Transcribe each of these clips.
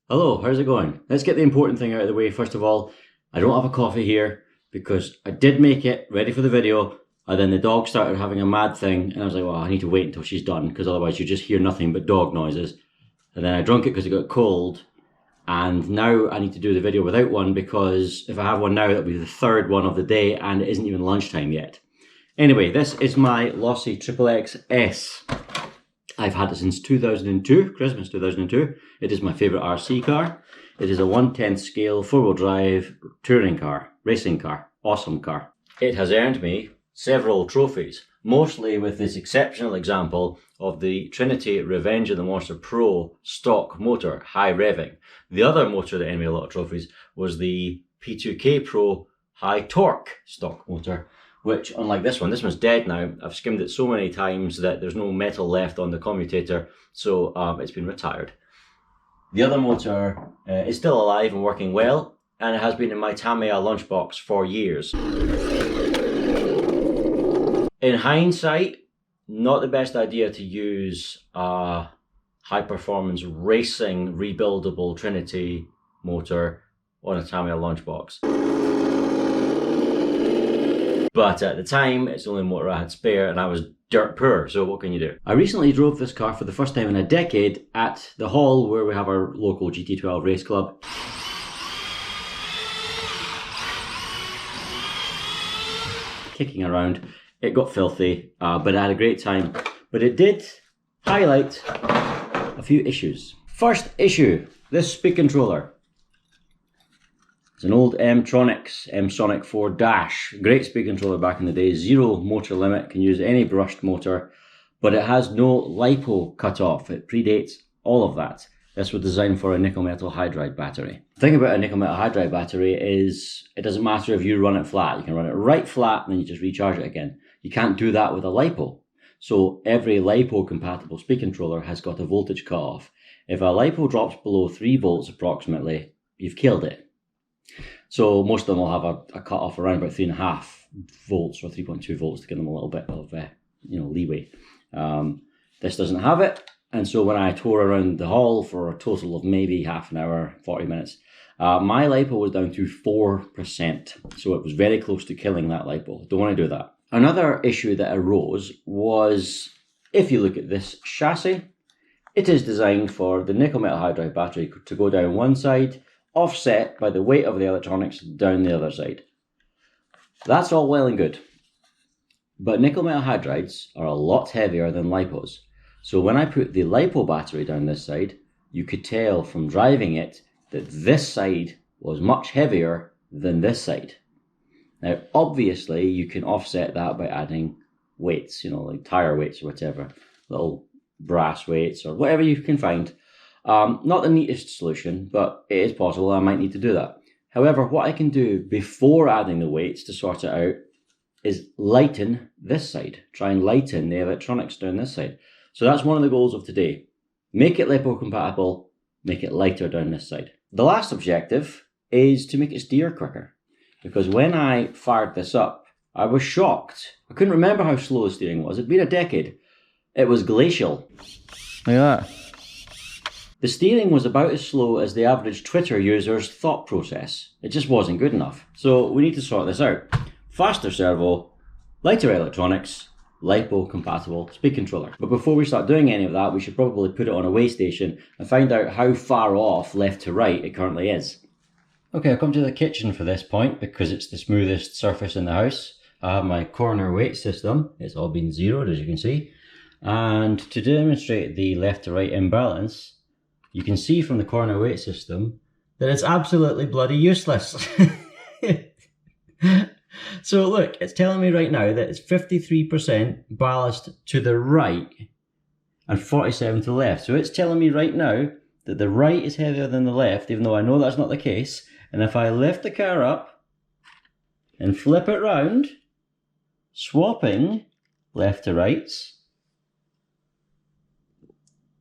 Hello, how's it going? Let's get the important thing out of the way first of all. I don't have a coffee here because I did make it ready for the video and then the dog started having a mad thing and I was like, well, I need to wait until she's done because otherwise you just hear nothing but dog noises. And then I drank it because it got cold and now I need to do the video without one because if I have one now, it'll be the third one of the day and it isn't even lunchtime yet. Anyway, this is my Losi XXX-S. I've had it since 2002, Christmas 2002. It is my favourite RC car. It is a 1/10 scale, 4-wheel drive, touring car, racing car, awesome car. It has earned me several trophies, mostly with this exceptional example of the Trinity Revenge of the Monster Pro stock motor, high revving. The other motor that earned me a lot of trophies was the P2K Pro high torque stock motor, which, unlike this one's dead now. I've skimmed it so many times that there's no metal left on the commutator, so it's been retired. The other motor is still alive and working well, and it has been in my Tamiya lunchbox for years. In hindsight, not the best idea to use a high-performance racing rebuildable Trinity motor on a Tamiya lunchbox. But at the time, it's the only motor I had spare and I was dirt poor, so what can you do? I recently drove this car for the first time in a decade at the hall where we have our local GT12 race club. Kicking around, it got filthy, but I had a great time. But it did highlight a few issues. First issue, this speed controller. It's an old M-Tronics, M-Sonic 4 Dash. Great speed controller back in the day. 0 motor limit, can use any brushed motor, but it has no LiPo cutoff. It predates all of that. This was designed for a nickel metal hydride battery. The thing about a nickel metal hydride battery is it doesn't matter if you run it flat. You can run it right flat and then you just recharge it again. You can't do that with a LiPo. So every LiPo compatible speed controller has got a voltage cutoff. If a LiPo drops below 3 volts approximately, you've killed it. So most of them will have a cut-off around about 3.5 volts or 3.2 volts to give them a little bit of leeway. This doesn't have it, and so when I tore around the hall for a total of maybe half an hour, 40 minutes, my LiPo was down to 4%, so it was very close to killing that LiPo. Don't want to do that. Another issue that arose was, if you look at this chassis, it is designed for the nickel metal hydride battery to go down one side, offset by the weight of the electronics down the other side. That's all well and good. But nickel metal hydrides are a lot heavier than LiPos. So when I put the LiPo battery down this side, you could tell from driving it that this side was much heavier than this side. Now, obviously, you can offset that by adding weights, like tire weights or whatever, little brass weights or whatever you can find. Not the neatest solution, but it is possible. I might need to do that. However, what I can do before adding the weights to sort it out is lighten this side. Try and lighten the electronics down this side. So that's one of the goals of today. Make it LiPo compatible, make it lighter down this side. The last objective is to make it steer quicker. Because when I fired this up, I was shocked. I couldn't remember how slow the steering was. It'd been a decade. It was glacial. Look at that. The steering was about as slow as the average Twitter user's thought process. It just wasn't good enough. So we need to sort this out. Faster servo, lighter electronics, LiPo compatible speed controller. But before we start doing any of that, we should probably put it on a weigh station and find out how far off left to right it currently is. Okay, I've come to the kitchen for this point because it's the smoothest surface in the house. I have my corner weight system. It's all been zeroed, as you can see. And to demonstrate the left to right imbalance, you can see from the corner weight system that it's absolutely bloody useless. So look, it's telling me right now that it's 53% ballast to the right and 47% to the left. So it's telling me right now that the right is heavier than the left, even though I know that's not the case. And if I lift the car up and flip it round, swapping left to rights,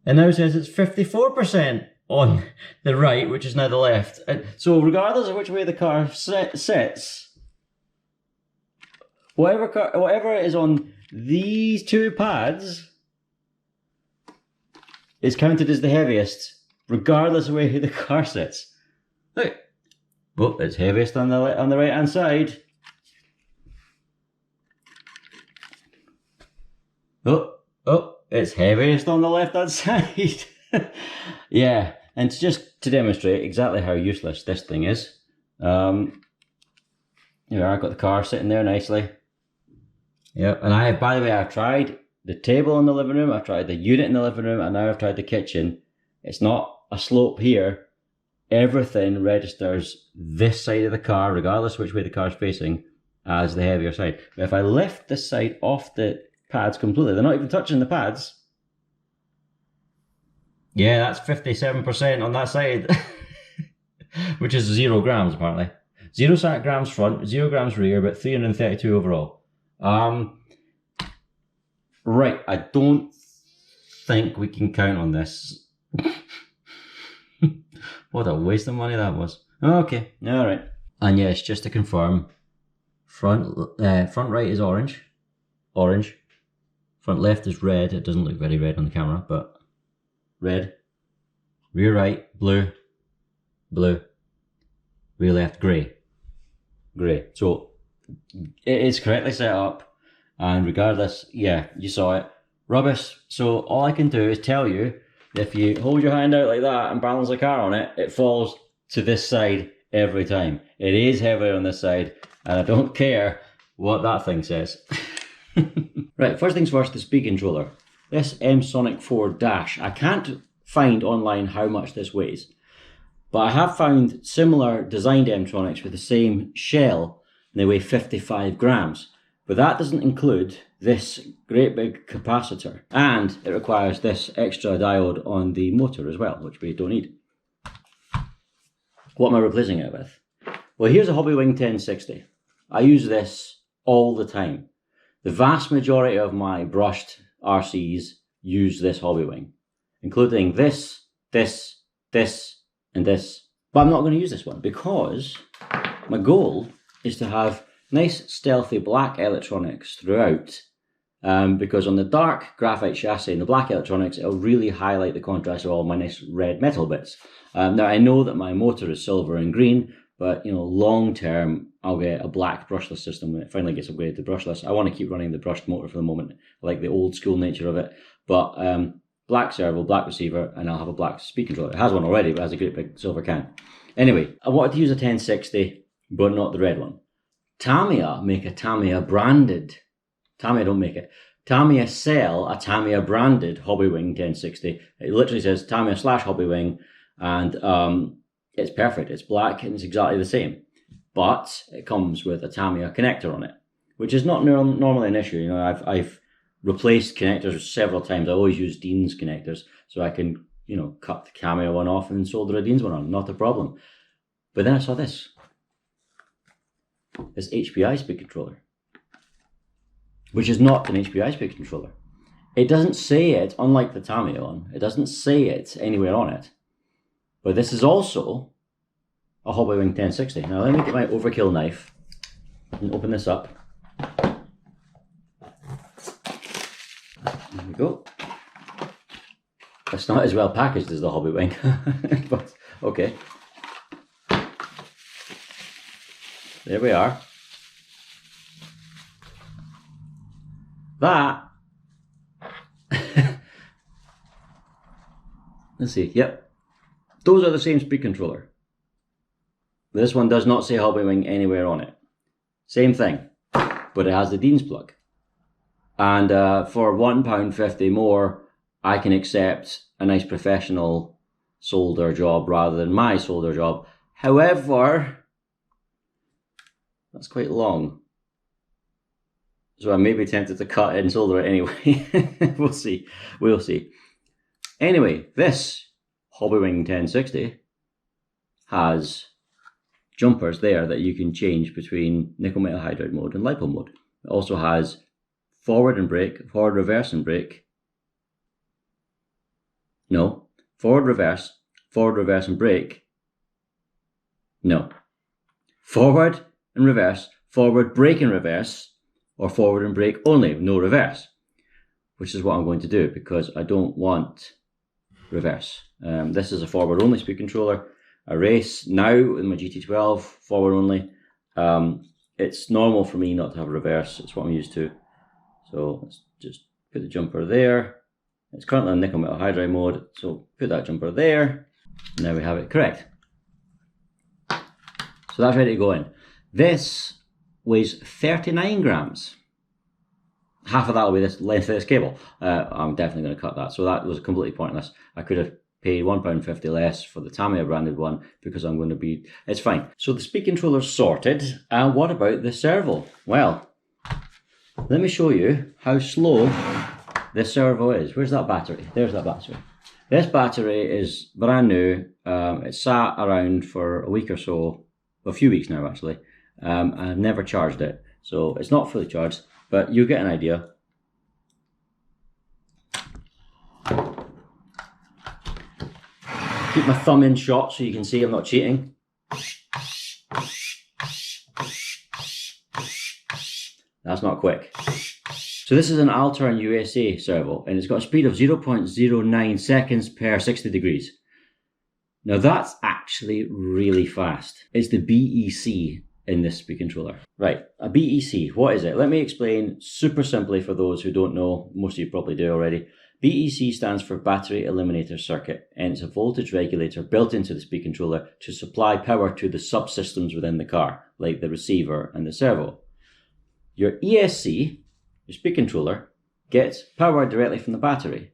and now it says it's 54% on the right, which is now the left. So regardless of which way the car sits, whatever is on these two pads is counted as the heaviest. regardless of where the car sits. Look, oh, it's heaviest on the right hand side. Oh, it's heaviest on the left hand side. Yeah, and just to demonstrate exactly how useless this thing is, I've got the car sitting there nicely. Yeah, and by the way, I've tried the table in the living room, I've tried the unit in the living room, and now I've tried the kitchen. It's not a slope here. Everything registers this side of the car, regardless which way the car's facing, as the heavier side. But if I lift this side off the pads completely, they're not even touching the pads. Yeah, that's 57% on that side, which is 0 grams apparently. 0 grams front, 0 grams rear, but 332 overall. Right, I don't think we can count on this. What a waste of money that was. Okay, alright. And yes, just to confirm, front right is orange. Front left is red. It doesn't look very red on the camera, but red. Rear right, blue. Rear left, grey. So it is correctly set up. And regardless, yeah, you saw it. Rubbish. So all I can do is tell you, if you hold your hand out like that and balance the car on it, it falls to this side every time. It is heavier on this side, and I don't care what that thing says. Right, first things first, the speed controller. This M-Sonic 4 Dash. I can't find online how much this weighs, but I have found similar designed M-Sonics with the same shell, and they weigh 55 grams. But that doesn't include this great big capacitor, and it requires this extra diode on the motor as well, which we don't need. What am I replacing it with? Well, here's a Hobbywing 1060. I use this all the time. The vast majority of my brushed RCs use this Hobbywing, including this, and this. But I'm not going to use this one because my goal is to have nice stealthy black electronics throughout, because on the dark graphite chassis and the black electronics, it'll really highlight the contrast of all my nice red metal bits. Now I know that my motor is silver and green, but long term I'll get a black brushless system when it finally gets upgraded to brushless. I want to keep running the brushed motor for the moment. I like the old school nature of it, but black servo, black receiver, and I'll have a black speed controller. It has one already, but it has a great big silver can. Anyway, I wanted to use a 1060, but not the red one. Tamiya make a Tamiya branded, Tamiya don't make it, Tamiya sell a Tamiya branded Hobbywing 1060. It literally says Tamiya / Hobbywing, and it's perfect. It's black and it's exactly the same, but it comes with a Tamiya connector on it, which is not normally an issue. I've replaced connectors several times. I always use Dean's connectors, so I can cut the Tamiya one off and solder a Dean's one on, not a problem. But then I saw this HPI speed controller, which is not an HPI speed controller. It doesn't say it, unlike the Tamiya one, it doesn't say it anywhere on it. But this is also a Hobbywing 1060. Now let me get my overkill knife and open this up. There we go. It's not as well packaged as the Hobbywing, but okay. There we are. That, let's see, yep. Those are the same speed controller. This one does not say Hobbywing anywhere on it. Same thing, but it has the Dean's plug. And for £1.50 more, I can accept a nice professional solder job rather than my solder job. However, that's quite long, so I may be tempted to cut it and solder it anyway. We'll see. Anyway, this Hobbywing 1060 has jumpers there that you can change between nickel metal hydride mode and LiPo mode. It also has forward and brake, forward, reverse and brake. No. Forward, reverse and brake. No. Forward and reverse, forward, brake and reverse, or forward and brake only, no reverse. Which is what I'm going to do, because I don't want reverse. This is a forward only speed controller. I race now with my GT12 forward only. It's normal for me not to have reverse. It's what I'm used to. So let's just put the jumper there. It's currently on nickel metal hydride mode, so put that jumper there. Now we have it correct. So that's ready to go in. This weighs 39 grams. Half of that will be this length of this cable. I'm definitely going to cut that. So that was completely pointless. I could have paid £1.50 less for the Tamiya branded one because I'm going to be, it's fine. So the speed controller's sorted. And what about the servo? Well, let me show you how slow this servo is. Where's that battery? There's that battery. This battery is brand new. It sat around for a week or so, a few weeks now actually. I've never charged it, so it's not fully charged, but you get an idea. Keep my thumb in shot so you can see I'm not cheating. That's not quick. So this is an Altern USA servo, and it's got a speed of 0.09 seconds per 60 degrees. Now that's actually really fast. It's the BEC in this speed controller. Right, a BEC, what is it? Let me explain super simply for those who don't know. Most of you probably do already. BEC stands for Battery Eliminator Circuit, and it's a voltage regulator built into the speed controller to supply power to the subsystems within the car, like the receiver and the servo. Your ESC, your speed controller, gets power directly from the battery,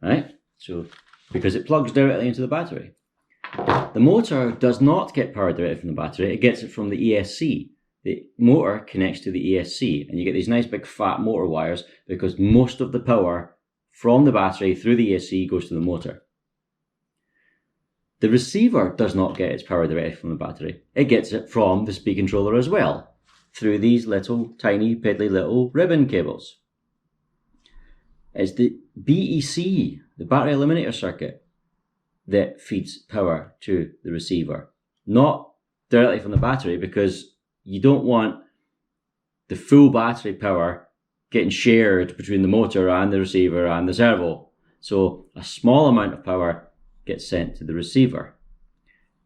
right? So, because it plugs directly into the battery. The motor does not get power directly from the battery, it gets it from the ESC. The motor connects to the ESC, and you get these nice big fat motor wires because most of the power from the battery through the ESC goes to the motor. The receiver does not get its power directly from the battery. It gets it from the speed controller as well, through these little tiny piddly little ribbon cables. It's the BEC, the battery eliminator circuit, that feeds power to the receiver, not directly from the battery, because you don't want the full battery power getting shared between the motor and the receiver and the servo. So a small amount of power gets sent to the receiver.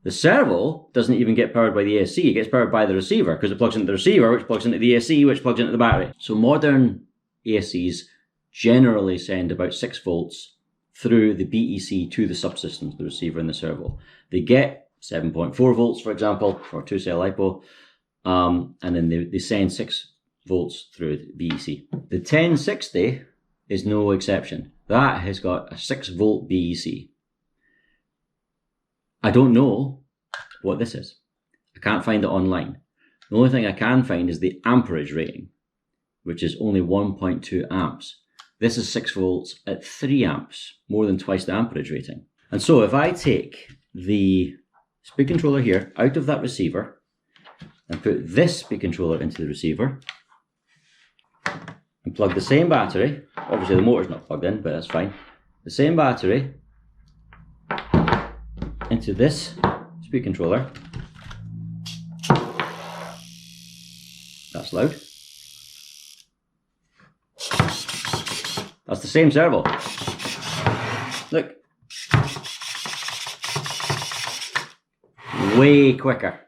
The servo doesn't even get powered by the ESC, it gets powered by the receiver because it plugs into the receiver, which plugs into the ESC, which plugs into the battery. So modern ESCs generally send about 6 volts through the BEC to the subsystems, the receiver and the servo. They get 7.4 volts, for example, for 2-cell LiPo, and then they send 6 volts through the BEC. The 1060 is no exception. That has got a 6 volt BEC. I don't know what this is. I can't find it online. The only thing I can find is the amperage rating, which is only 1.2 amps. This is 6 volts at 3 amps, more than twice the amperage rating. And so if I take the speed controller here out of that receiver and put this speed controller into the receiver and plug the same battery, obviously the motor's not plugged in, but that's fine, the same battery into this speed controller. That's loud. That's the same servo. Look. Way quicker.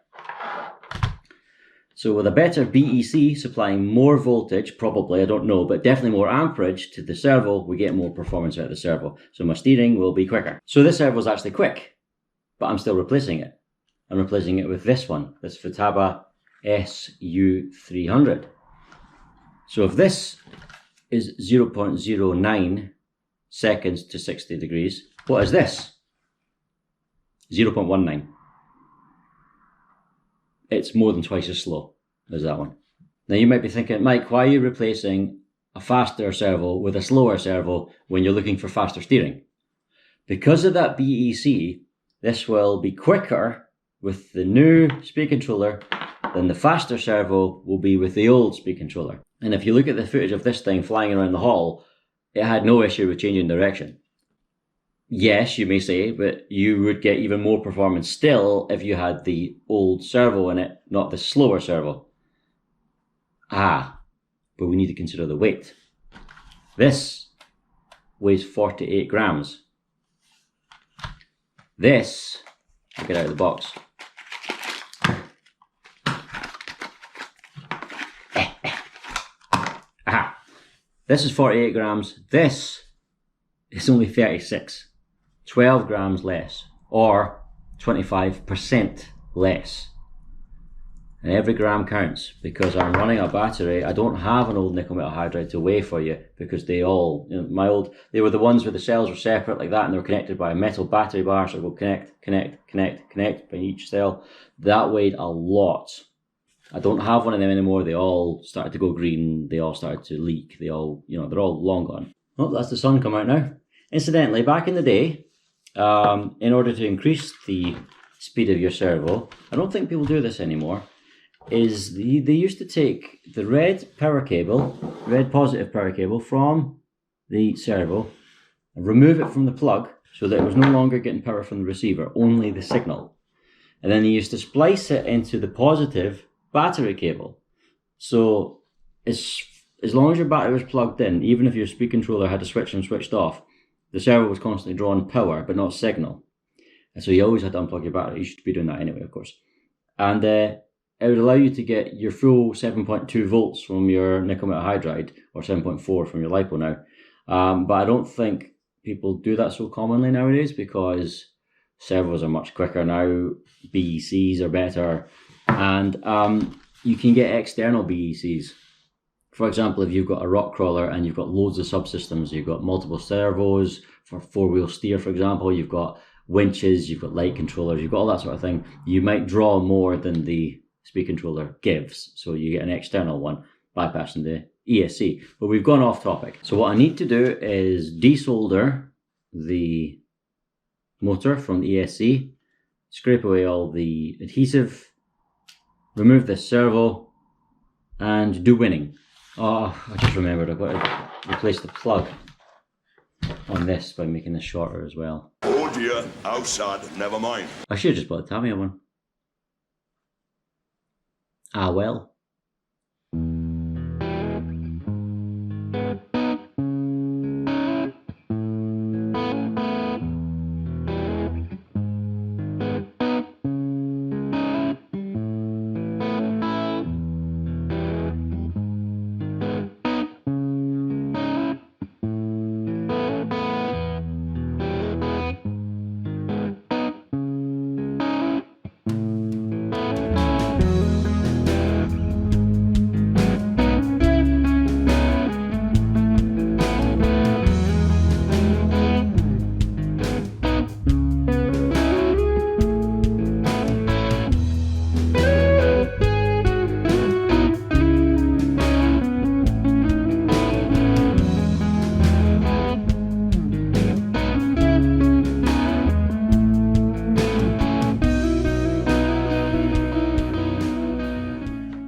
So with a better BEC supplying more voltage, probably, I don't know, but definitely more amperage to the servo, we get more performance out of the servo. So my steering will be quicker. So this servo is actually quick, but I'm still replacing it. I'm replacing it with this one, this Futaba SU300. So if this is 0.09 seconds to 60 degrees, what is this? 0.19. It's more than twice as slow as that one. Now you might be thinking, Mike, why are you replacing a faster servo with a slower servo when you're looking for faster steering? Because of that BEC, this will be quicker with the new speed controller than the faster servo will be with the old speed controller. And if you look at the footage of this thing flying around the hall, it had no issue with changing direction. Yes, you may say, but you would get even more performance still if you had the old servo in it, not the slower servo. But we need to consider the weight. This weighs 48 grams. This, I'll get out of the box. Aha. This is 48 grams. This is only 36. 12 grams less, or 25% less. And every gram counts, because I'm running a battery. I don't have an old nickel metal hydride to weigh for you, because they all, you know, they were the ones where the cells were separate like that, and they were connected by a metal battery bar, so it will connect by each cell. That weighed a lot. I don't have one of them anymore. They all started to go green. They all started to leak. They all, you know, they're all long gone. Oh, that's the sun come out now. Incidentally, back in the day, in order to increase the speed of your servo, I don't think people do this anymore, is they used to take the red power cable, red positive power cable from the servo, and remove it from the plug so that it was no longer getting power from the receiver, only the signal. And then they used to splice it into the positive battery cable. So as long as your battery was plugged in, even if your speed controller had to switch and switched off, the servo was constantly drawing power, but not signal. And so you always had to unplug your battery. You should be doing that anyway, of course. And it would allow you to get your full 7.2 volts from your nickel metal hydride, or 7.4 from your LiPo now. But I don't think people do that so commonly nowadays, because servos are much quicker now. BECs are better. And you can get external BECs. For example, if you've got a rock crawler and you've got loads of subsystems, you've got multiple servos for four-wheel steer, for example, you've got winches, you've got light controllers, you've got all that sort of thing, you might draw more than the speed controller gives. So you get an external one, bypassing the ESC. But we've gone off topic. So what I need to do is desolder the motor from the ESC, scrape away all the adhesive, remove this servo, and do winning. Oh, I just remembered I've got to replace the plug on this by making this shorter as well. Oh dear, how sad, never mind. I should have just bought a Tamiya one. Ah well.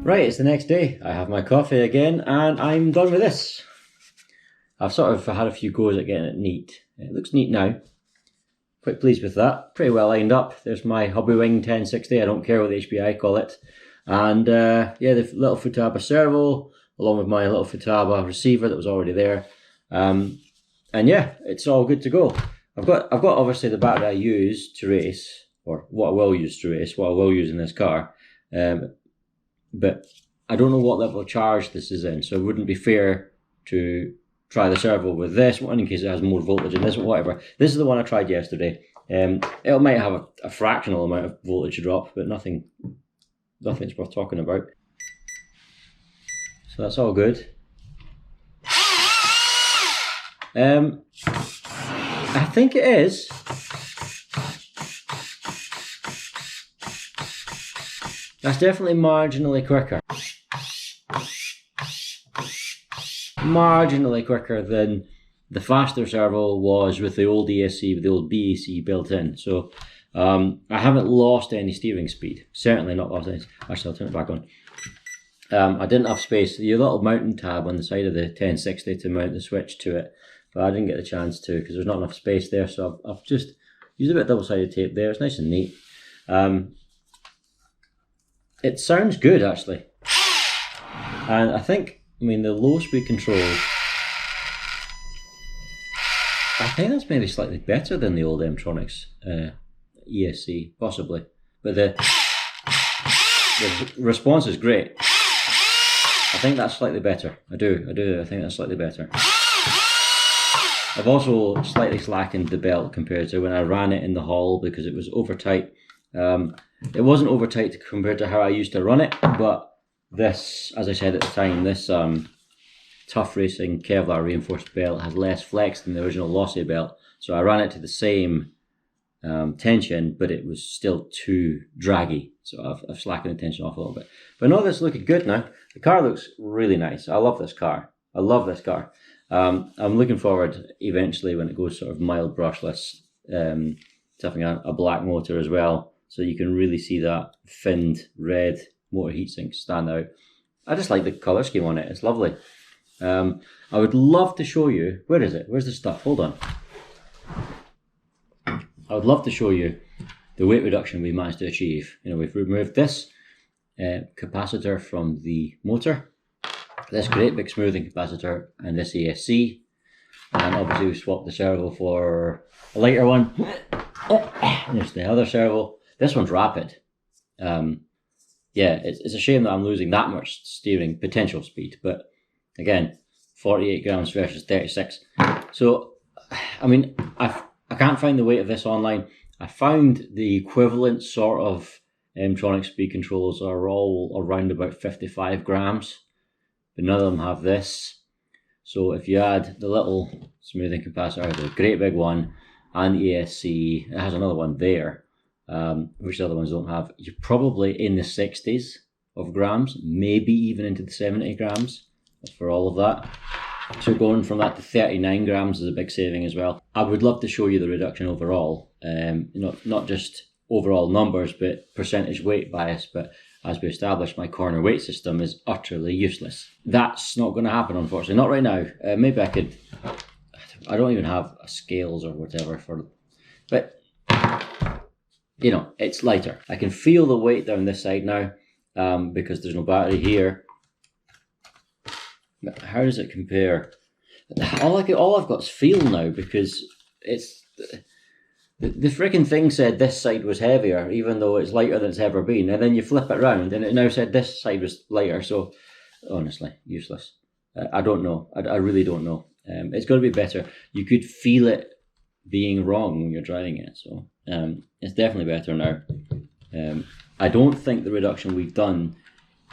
Right, it's the next day. I have my coffee again and I'm done with this. I've sort of had a few goes at getting it neat. It looks neat now. Quite pleased with that. Pretty well lined up. There's my Hobbywing 1060. I don't care what the HBI call it. And yeah, the little Futaba servo along with my little Futaba receiver that was already there. And yeah, it's all good to go. I've got obviously the battery I use to race, or what I will use to race, what I will use in this car. But I don't know what level of charge this is in, so it wouldn't be fair to try the servo with this one in case it has more voltage in this one, whatever. This is the one I tried yesterday. It might have a fractional amount of voltage drop, but nothing's worth talking about. So that's all good. I think it is. That's definitely marginally quicker. Marginally quicker than the faster servo was with the old ESC, with the old BEC built in. So I haven't lost any steering speed. Certainly not lost any. Actually, I'll turn it back on. I didn't have space. The little mounting tab on the side of the 1060 to mount the switch to it, but I didn't get the chance to because there's not enough space there. So I've just used a bit of double-sided tape there. It's nice and neat. It sounds good actually, and I mean the low speed control, I think that's maybe slightly better than the old M-Tronics ESC, possibly. But the response is great. I think that's slightly better. I think that's slightly better. I've also slightly slackened the belt compared to when I ran it in the hall because it was over tight. It wasn't over tight compared to how I used to run it, but this, as I said at the time, this Tough Racing Kevlar reinforced belt has less flex than the original Losi belt. So I ran it to the same tension, but it was still too draggy. So I've slackened the tension off a little bit. But no, this is looking good now. The car looks really nice. I love this car. I love this car. I'm looking forward eventually when it goes sort of mild brushless, to having a black motor as well. So you can really see that finned red motor heatsink stand out. I just like the colour scheme on it. It's lovely. I would love to show you, where is it? Where's the stuff? Hold on. I would love to show you the weight reduction we managed to achieve. You know, we've removed this capacitor from the motor, this great big smoothing capacitor, and this ESC, and obviously we swapped the servo for a lighter one. There's the other servo. This one's rapid. Yeah, it's a shame that I'm losing that much steering potential speed, but again, 48 grams versus 36. So, I mean, I can't find the weight of this online. I found the equivalent sort of Tronic speed controllers are all around about 55 grams, but none of them have this. So if you add the little smoothing capacitor, the great big one, and the ESC, it has another one there, which the other ones don't have, you're probably in the 60s of grams, maybe even into the 70 grams for all of that. So going from that to 39 grams is a big saving as well. I would love to show you the reduction overall, not just overall numbers, but percentage weight bias. But as we established, my corner weight system is utterly useless. That's not going to happen, unfortunately. Not right now. Maybe I could. I don't even have scales or whatever for, but you know, it's lighter. I can feel the weight down this side now, because there's no battery here. But how does it compare? All I've got is feel now, because it's the freaking thing said this side was heavier, even though it's lighter than it's ever been. And then you flip it around, and it now said this side was lighter. So honestly, useless. I don't know. I really don't know. It's got to be better. You could feel it being wrong when you're driving it. So it's definitely better now. I don't think the reduction we've done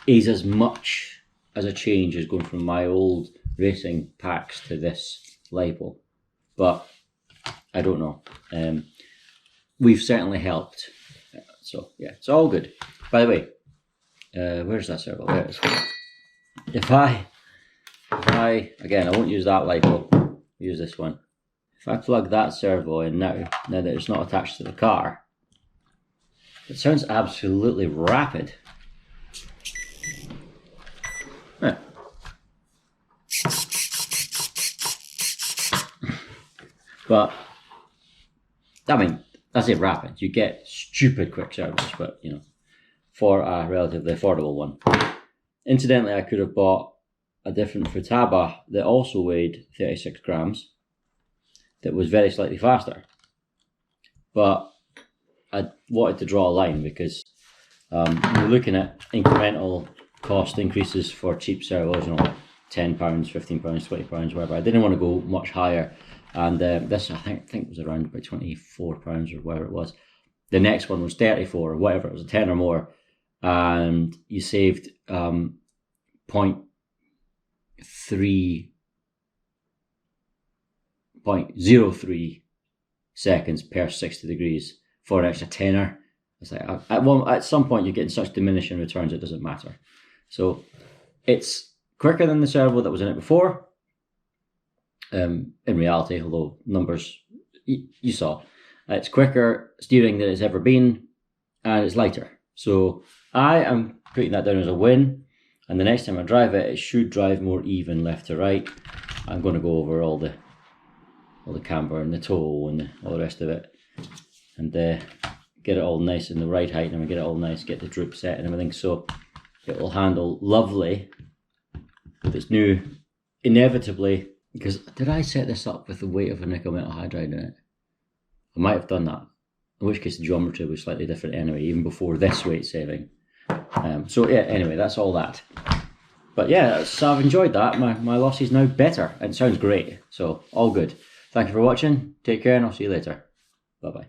is as much as a change as going from my old racing packs to this LiPo, but I don't know. We've certainly helped, so yeah, it's all good. By the way, where's that servo? There it is. If I again, I won't use that LiPo, use this one. If I plug that servo in now that it's not attached to the car, it sounds absolutely rapid. Huh. But I mean, I say rapid. You get stupid quick servos, but you know, for a relatively affordable one. Incidentally, I could have bought a different Futaba that also weighed 36 grams, that was very slightly faster. But I wanted to draw a line because we're looking at incremental cost increases for cheap servos, you know, like £10, £15, £20, whatever. I didn't want to go much higher, and this I think was around about £24 or whatever it was. The next one was 34 or whatever, it was a 10 or more, and you saved 0.03 seconds per 60 degrees for an extra tenner. It's like at some point you're getting such diminishing returns it doesn't matter. So it's quicker than the servo that was in it before. In reality, although numbers you saw, it's quicker steering than it's ever been, and it's lighter. So I am putting that down as a win. And the next time I drive it, it should drive more even left to right. I'm going to go over all the camber and the toe and all the rest of it, and get it all nice in the right height, and we get it all nice, get the droop set and everything, so it will handle lovely with its new, inevitably, because did I set this up with the weight of a nickel metal hydride in it? I might have done that. in which case the geometry was slightly different anyway, even before this weight saving. So yeah, anyway, that's all that. But yeah, so I've enjoyed that. My Losi is now better and sounds great. So all good. Thank you for watching. Take care and I'll see you later. Bye bye.